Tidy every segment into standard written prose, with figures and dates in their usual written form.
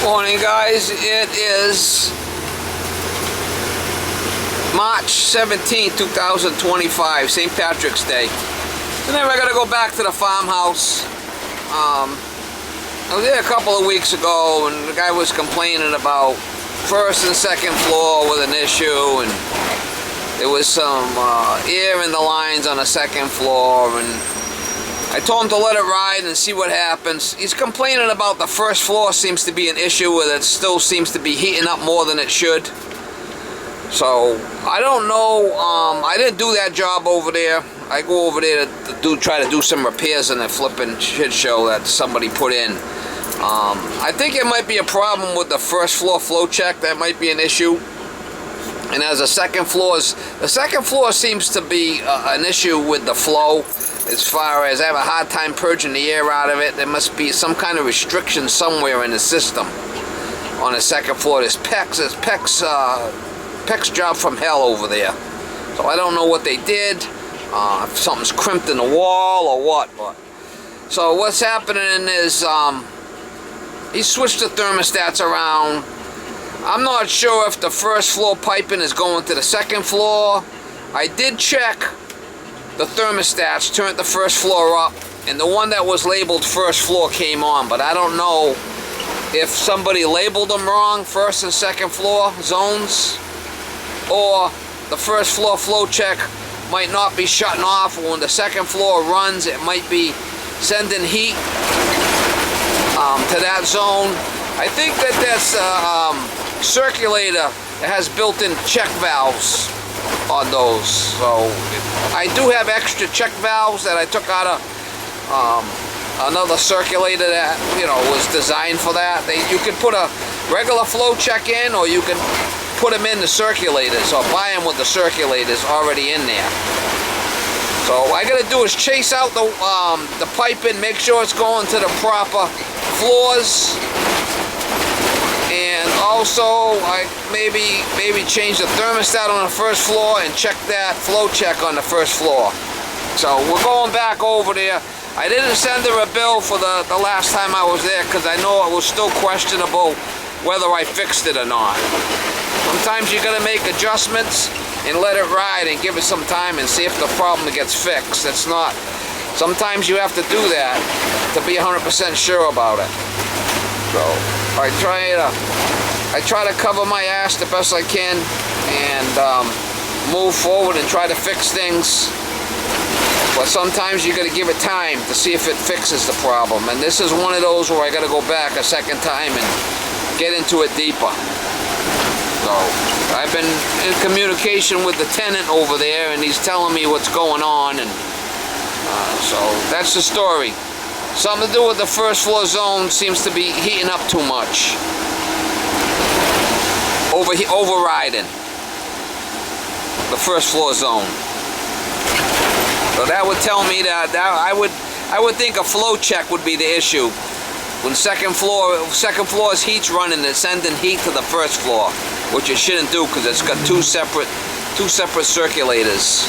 Morning, guys. It is March 17, 2025, St. Patrick's Day. And then we're going to go back to the farmhouse. I was there a couple of weeks ago, and the guy was complaining about first and second floor with an issue, and there was some air in the lines on the second floor, and I told him to let it ride and see what happens. He's complaining about the first floor seems to be an issue with it. Still seems to be heating up more than it should. So I don't know. I didn't do that job over there. I go over there to try to do some repairs on that flipping shit show that somebody put in. I think it might be a problem with the first floor flow check. That might be an issue. And as the second floor seems to be an issue with the flow. As far as I have a hard time purging the air out of it, there must be some kind of restriction somewhere in the system on the second floor. There's Peck's job from hell over there. So I don't know what they did, if something's crimped in the wall or what. But so what's happening is he switched the thermostats around. I'm not sure if the first floor piping is going to the second floor. I did check the thermostats, turned the first floor up, and the one that was labeled first floor came on, but I don't know if somebody labeled them wrong, first and second floor zones, or the first floor flow check might not be shutting off. When the second floor runs, it might be sending heat to that zone. I think that's circulator. It has built-in check valves on those. So I do have extra check valves that I took out of another circulator that was designed for that. You can put a regular flow check in, or you can put them in the circulators, or buy them with the circulators already in there. So all I gotta do is chase out the piping, make sure it's going to the proper floors. And also, I maybe change the thermostat on the first floor and check that flow check on the first floor. So we're going back over there. I didn't send her a bill for the last time I was there because I know it was still questionable whether I fixed it or not. Sometimes you gotta make adjustments and let it ride and give it some time and see if the problem gets fixed. It's not. Sometimes you have to do that to be 100% sure about it. So I try to cover my ass the best I can and move forward and try to fix things. But sometimes you got to give it time to see if it fixes the problem. And this is one of those where I got to go back a second time and get into it deeper. So I've been in communication with the tenant over there, and he's telling me what's going on. And so that's the story. Something to do with the first floor zone seems to be heating up too much. Overriding the first floor zone. So that would tell me that I would think a flow check would be the issue. When second floor's heat's running, it's sending heat to the first floor, which it shouldn't do because it's got two separate circulators,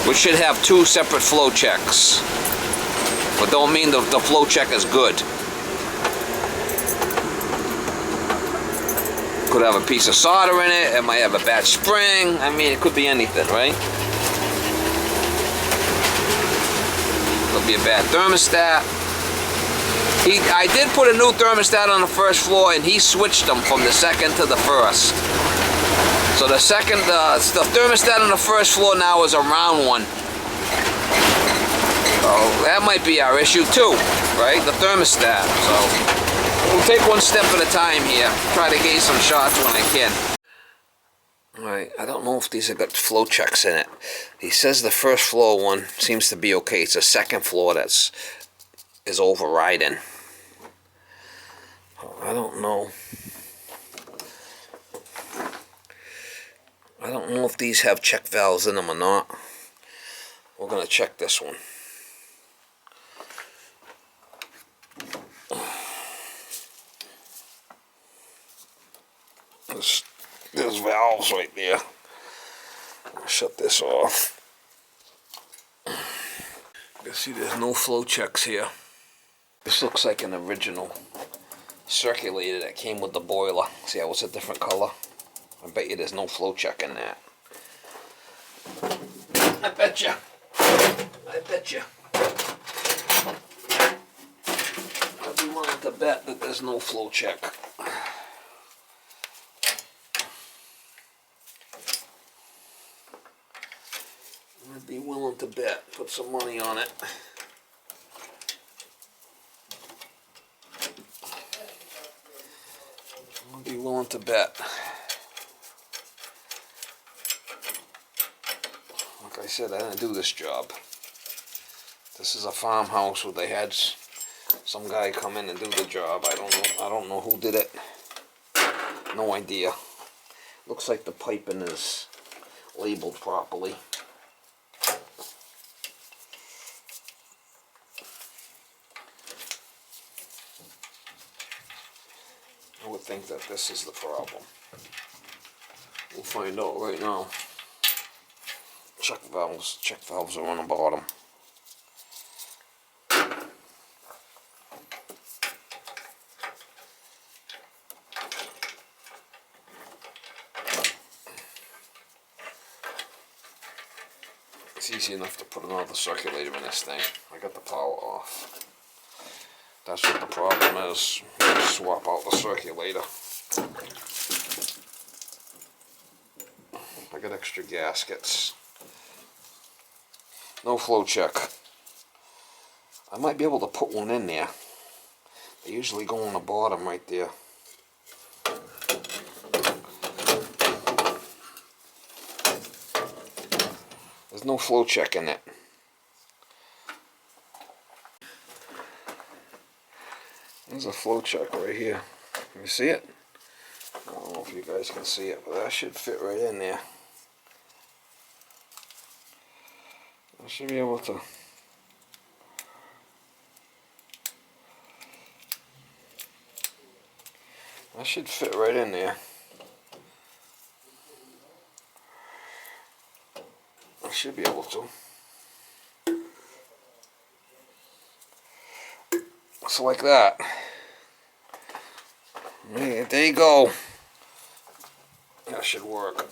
which should have two separate flow checks. But don't mean the flow check is good. Could have a piece of solder in it. It might have a bad spring. I mean, it could be anything, right? Could be a bad thermostat. I did put a new thermostat on the first floor, and he switched them from the second to the first. So the thermostat on the first floor now is a round one. So that might be our issue too, right? The thermostat. So we'll take one step at a time here. Try to get some shots when I can. Alright, I don't know if these have got flow checks in it. He says the first floor one seems to be okay. It's the second floor is overriding. I don't know. I don't know if these have check valves in them or not. We're going to check this one. There's valves right there. I'll shut this off. You see there's no flow checks here. This looks like an original circulator that came with the boiler. See how it's a different color? I bet you there's no flow check in that. I bet you. I bet you. I'd be willing to bet that there's no flow check. I'd be willing to bet. Put some money on it. I'd be willing to bet. Like I said, I didn't do this job. This is a farmhouse where they had some guy come in and do the job. I don't know who did it. No idea. Looks like the piping is labeled properly. I would think that this is the problem. We'll find out right now. Check valves are on the bottom. It's easy enough to put another circulator in this thing. I got the power off. That's what the problem is. Swap out the circulator. I got extra gaskets. No flow check. I might be able to put one in there. They usually go on the bottom right there. There's no flow check in it. There's a flow check right here. Can you see it? I don't know if you guys can see it, but that should fit right in there. I should be able to. That should fit right in there. I should be able to. So like that. There you go. That should work.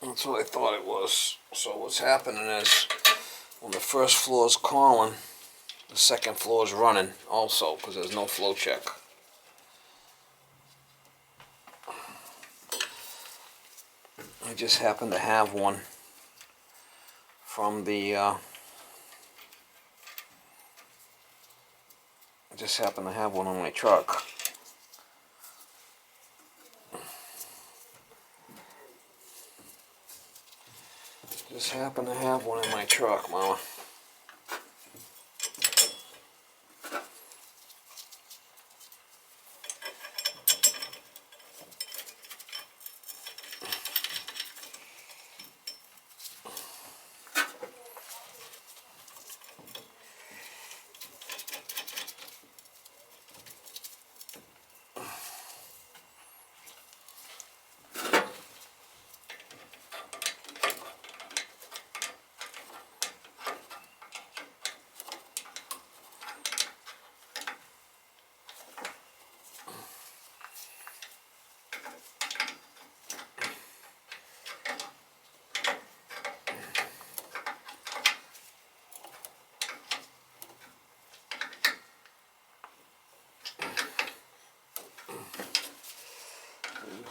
That's what I thought it was. So what's happening is when the first floor is calling, the second floor is running also because there's no flow check. I just happen to have one from the I just happen to have one on my truck. Just happen to have one in my truck, Mama.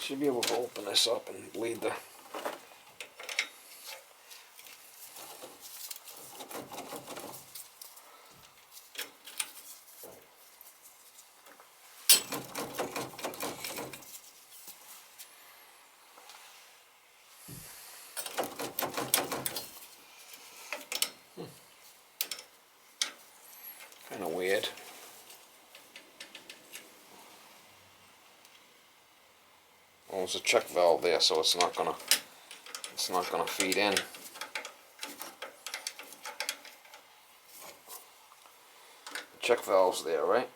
Should be able to open this up and bleed the kind of weird. Well, there's a check valve there, so it's not gonna feed in. The check valves there, right?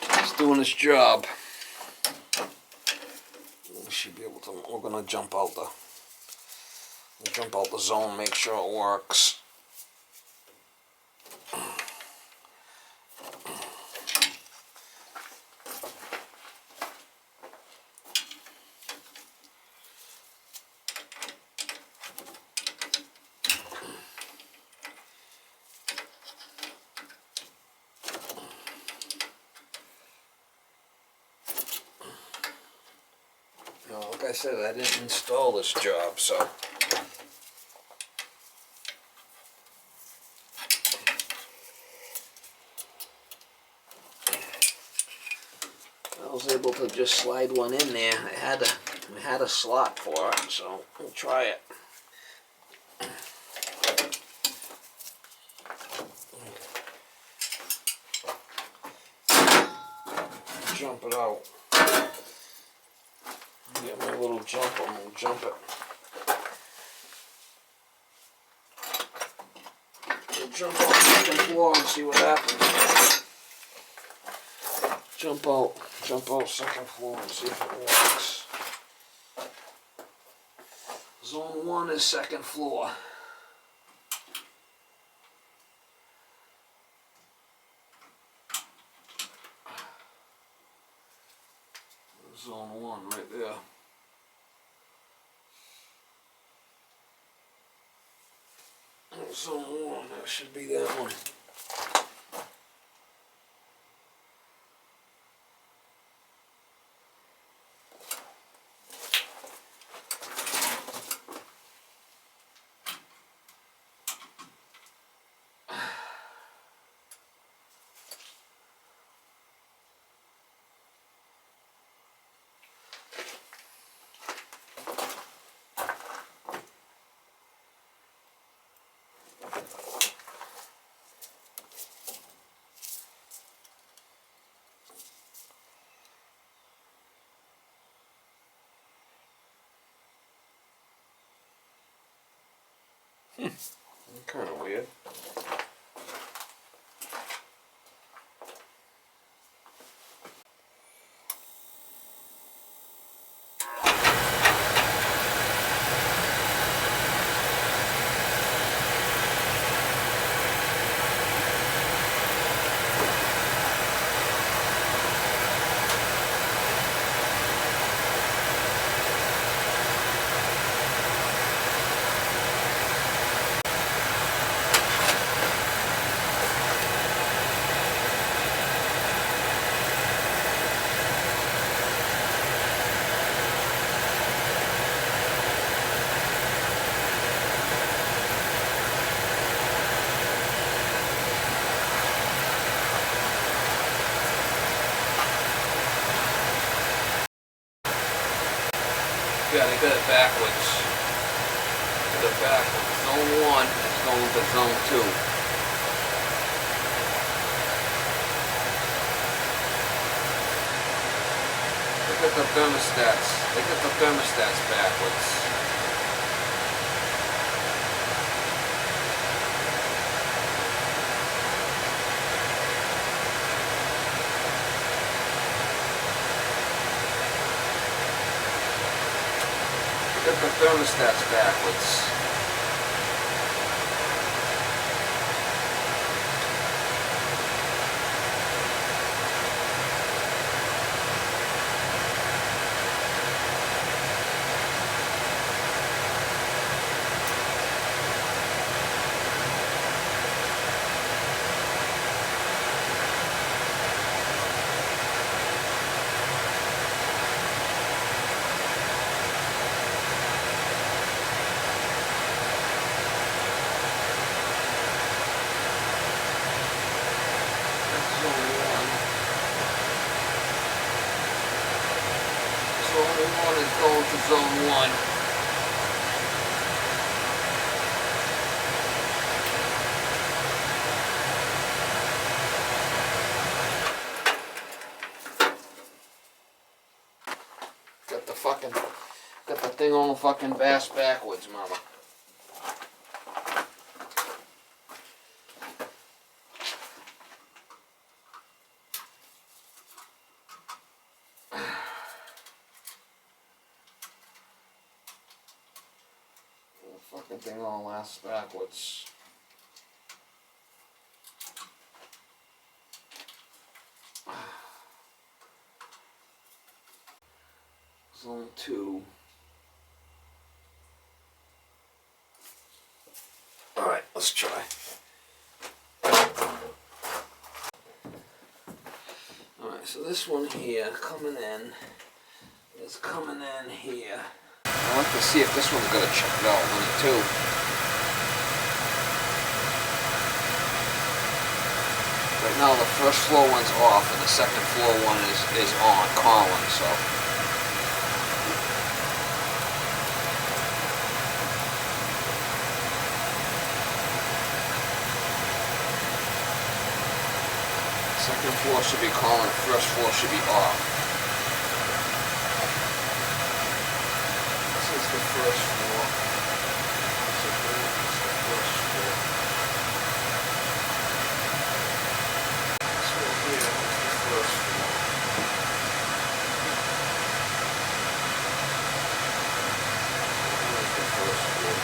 It's doing its job. We should be able to. We're gonna jump out the zone, make sure it works. No, like I said, I didn't install this job, so. I was able to just slide one in there. I had a slot for it, so we'll try it. Jump it out. Get my little jumper and we'll jump it. We'll jump on the second floor and see what happens. Jump out second floor and see if it works. Zone 1 is second floor. Zone 1 right there. Zone 1, that should be that one. Kind of weird. Yeah, they got it backwards. Got it backwards. Zone 1 is going to zone 2. Look at the thermostats. They got the thermostats backwards. They got the thermostats backwards. Zone 1 is going to zone 1. got the thing on the fucking bass backwards, mama. The fucking thing on ass backwards. Zone 2. Alright, let's try. Alright, so this one here coming in is coming in here. I like to see if this one's got a check valve in it too. Right now the first floor one's off and the second floor one is on, calling, so. Second floor should be calling, first floor should be off. This is the first floor. This is the first floor. This one here is the first floor. Here's the first floor.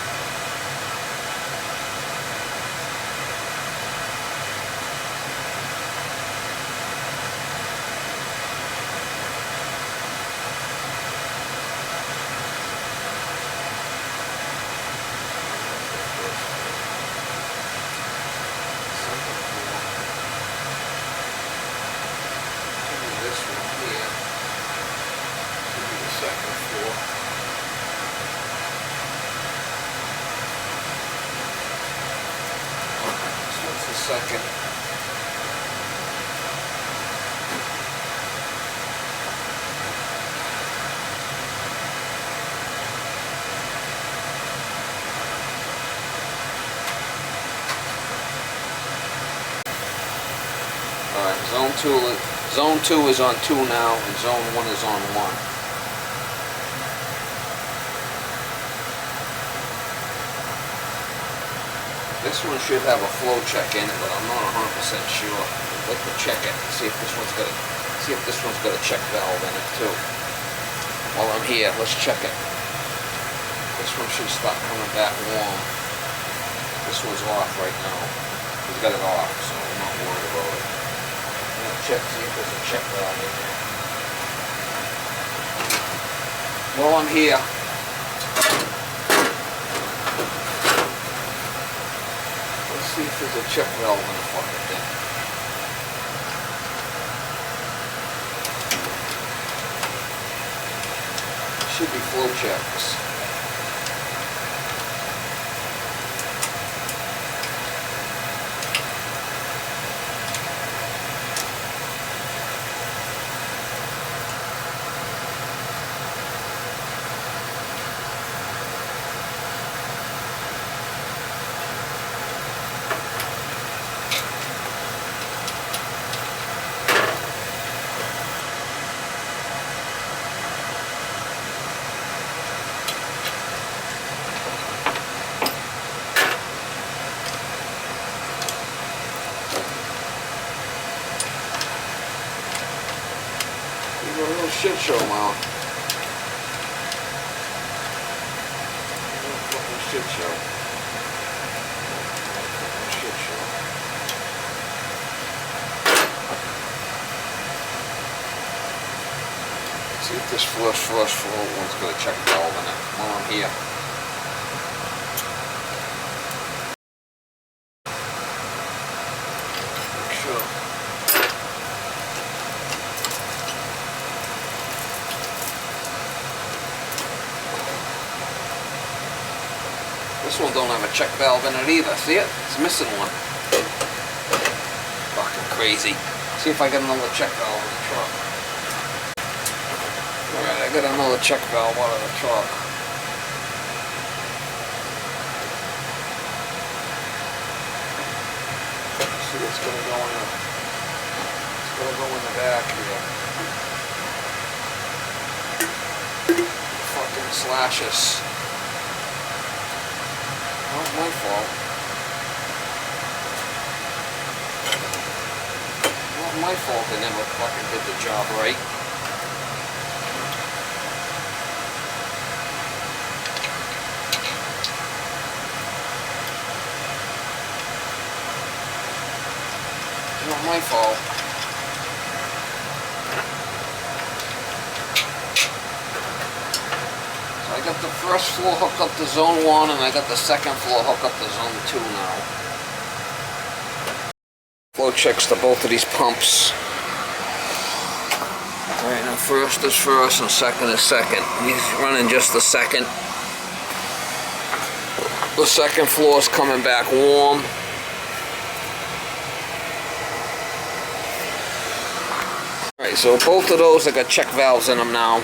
Second. Alright, zone 2 is on 2 now, and zone 1 is on 1. This one should have a flow check in it, but I'm not 100% sure. I'd like to check it, see if this one's got a check valve in it too. While I'm here, let's check it. This one should start coming back warm. This one's off right now. He's got it off, so I'm not worried about it. I'm gonna check, see if there's a check valve in there. While I'm here, see if there's a check valve in the fucking thing. Should be flow checks. A little shit show, Mom. A little fucking shit show. Shit show. Let's see if this first floor one's got a check valve in it. While I'm here. Make sure. This one don't have a check valve in it either. See it? It's missing one. Fucking crazy. See if I get another check valve in the truck. Alright, I got another check valve out of the truck. See, it's gonna go in the, it's gonna go in the back here. slashes. Not my fault. Not my fault they never fucking did the job right. Not my fault. So I got the first floor hooked up to zone 1 and I got the second floor hooked up to zone 2 now. Flow checks to both of these pumps. Alright, now first is first and second is second. He's running just the second. The second floor is coming back warm. Alright, so both of those I got check valves in them now.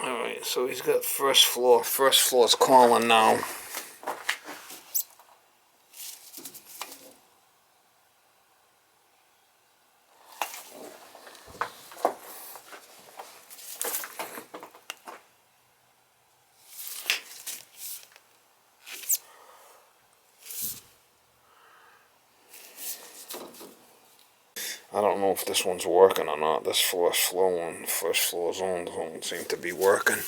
Alright, so he's got first floor. First floor's calling now. I don't know if this one's working or not. This first floor one, first floor zone don't seem to be working.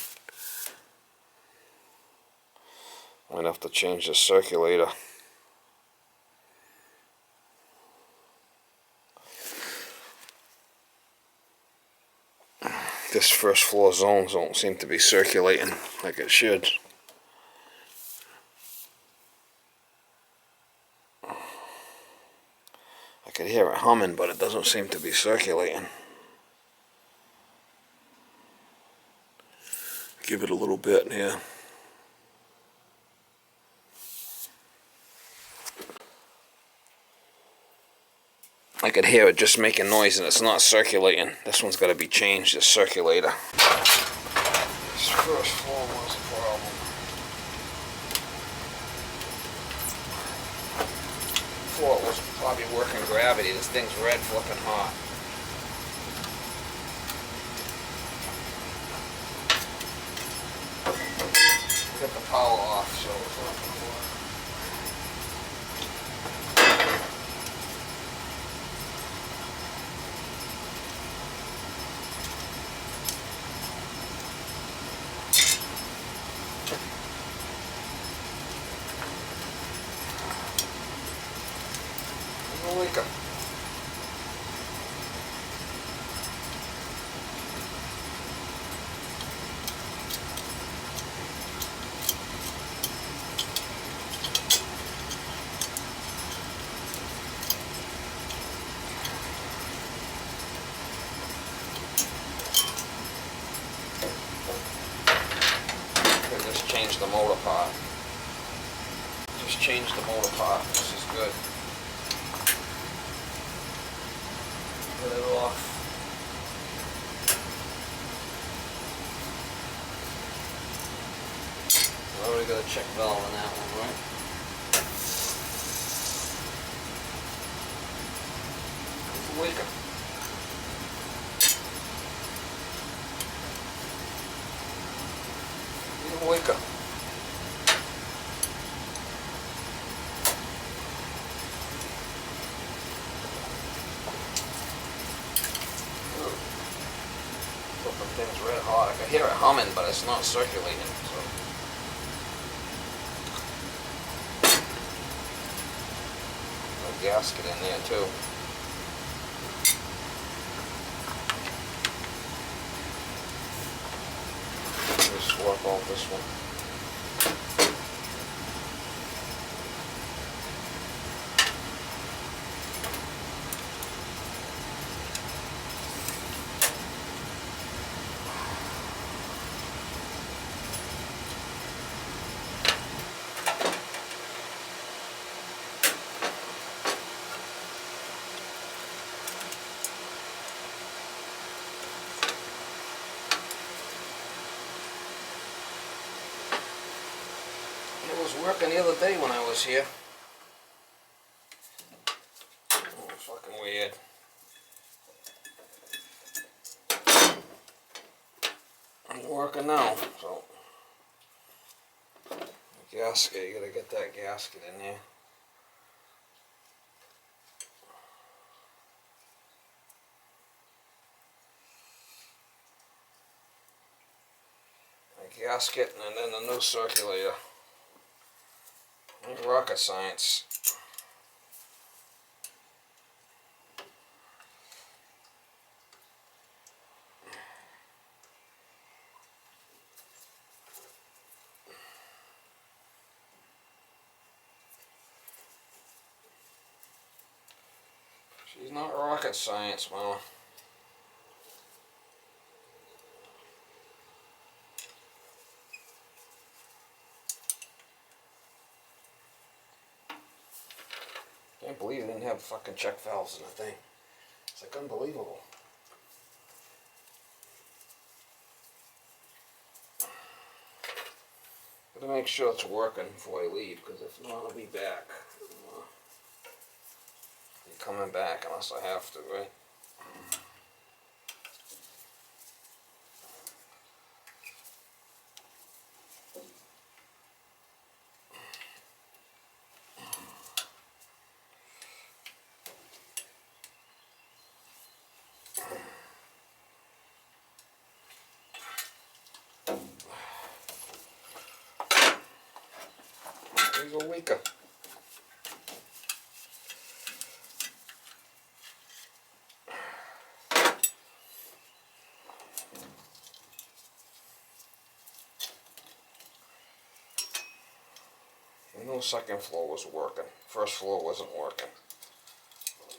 Might have to change the circulator. This first floor zones don't seem to be circulating like it should. I could hear it humming, but it doesn't seem to be circulating. Give it a little bit here. I could hear it just making noise and it's not circulating. This one's got to be changed, this circulator. This first floor was a problem. Floor was probably working gravity. This thing's red flipping hot. Got the power off, so it's not going to work. Wake up. Just change the motor part. Just change the motor part. This is good. Get it off. I already got a check valve on that one, right? Wake up. Wake up. Thing's red hot. I can hear it humming, but it's not circulating. So. A gasket in there too. Just swap out this one. It was working the other day when I was here. Oh, fucking weird. Ain't working now, so gasket. You gotta get that gasket in there. A gasket and then the new circulator. Ain't rocket science. She's not rocket science, Mama. Can't believe they didn't have fucking check valves in the thing. It's like unbelievable. Gotta make sure it's working before I leave, because if not, I'll be back. I'm coming back unless I have to, right? Here's a leaker. No second floor was working. First floor wasn't working.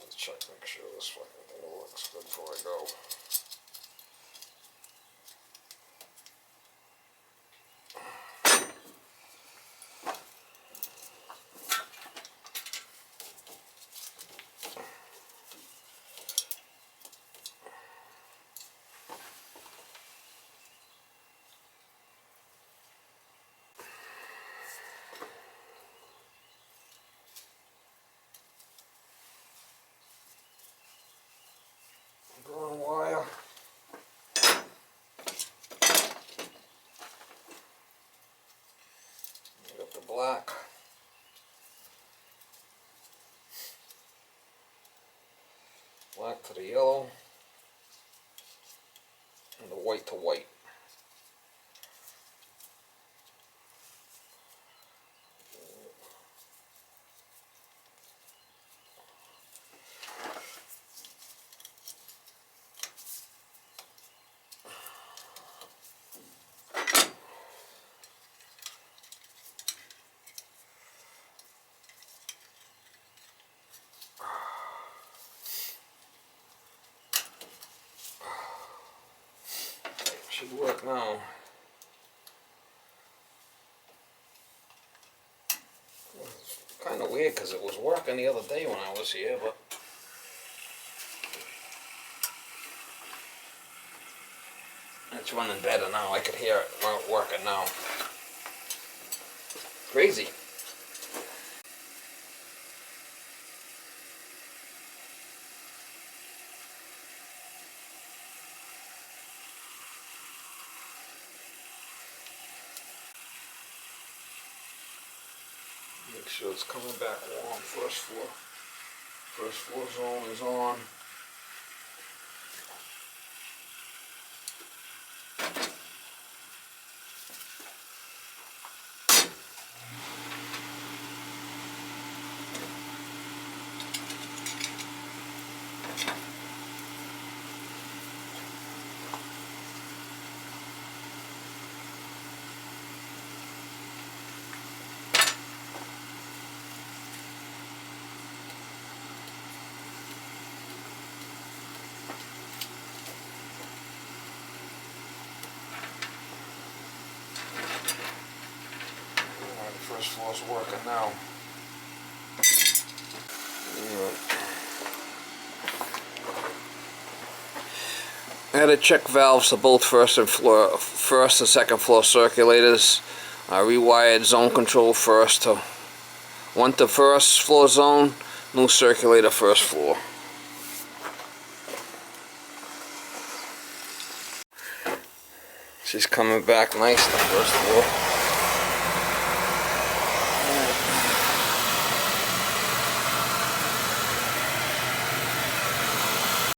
Let's check, make sure this fucking thing looks good before I go. Drawn wire. Got the black. Black to the yellow. And the white to white. Should work now. Kind of weird because it was working the other day when I was here, but it's running better now. I could hear it working now. Crazy. Make sure it's coming back warm. First floor zone is on. First floor's working now. I had to check valves for both first and second floor circulators. I rewired zone control first to first floor zone, new circulator first floor. She's coming back nice, the first floor.